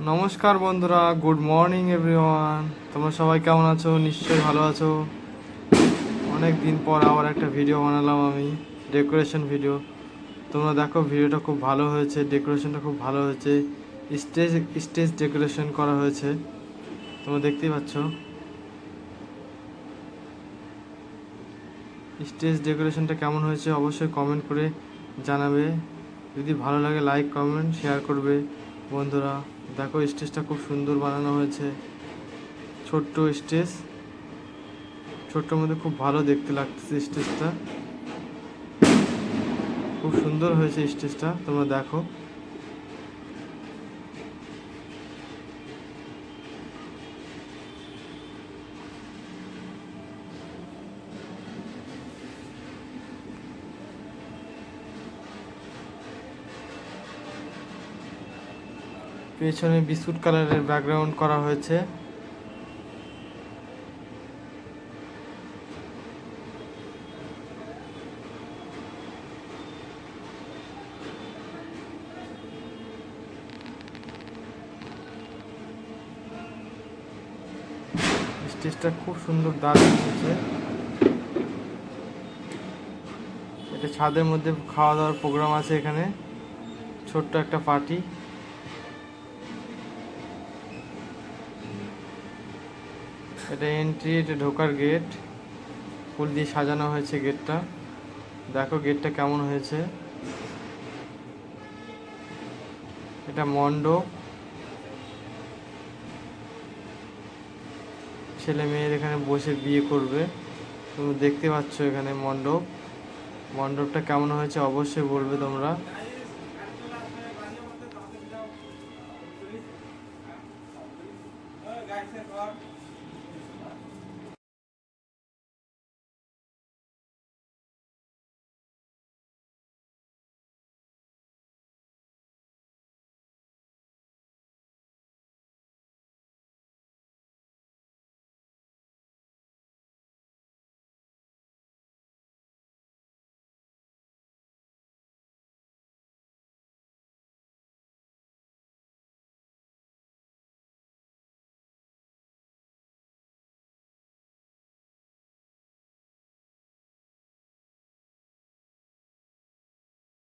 নমস্কার বন্ধুরা, good morning everyone. তোমরা সবাই কেমন আছো? নিশ্চয়ই ভালো আছো। অনেক দিন পর আবার একটা ভিডিও বানালাম আমি, ডেকোরেশন ভিডিও। তোমরা দেখো, ভিডিওটা খুব ভালো হয়েছে, ডেকোরেশনটা খুব ভালো হয়েছে। স্টেজ স্টেজ ডেকোরেশন করা হয়েছে, তোমরা দেখতেই পাচ্ছ। স্টেজ ডেকোরেশনটা কেমন হয়েছে অবশ্যই কমেন্ট করে জানাবে। যদি ভালো লাগে লাইক কমেন্ট শেয়ার করবে বন্ধুরা। দেখো, স্টেজটা খুব সুন্দর বানানো হয়েছে। ছোট্ট স্টেজ, ছোট্টর মধ্যে খুব ভালো দেখতে লাগতেছে স্টেজটা। খুব সুন্দর হয়েছে স্টেজটা, তোমরা দেখো। পেছনে বিস্কুট কালারের ব্যাকগ্রাউন্ড করা হয়েছে। স্টেজটা খুব সুন্দর, দারুণ হয়েছে। এটা ছাদের মধ্যে খাওয়া দাওয়ার প্রোগ্রাম আছে এখানে, ছোট্ট একটা পার্টি। এটা এন্ট্রি, এটা ঢোকার গেট। ফুল দিয়ে সাজানো হয়েছে গেটটা। দেখো গেটটা কেমন হয়েছে। এটা মণ্ডপ, ছেলে মেয়ের এখানে বসে বিয়ে করবে। তুমি দেখতে পাচ্ছ এখানে মণ্ডপ। মণ্ডপটা কেমন হয়েছে অবশ্যই বলবে তোমরা।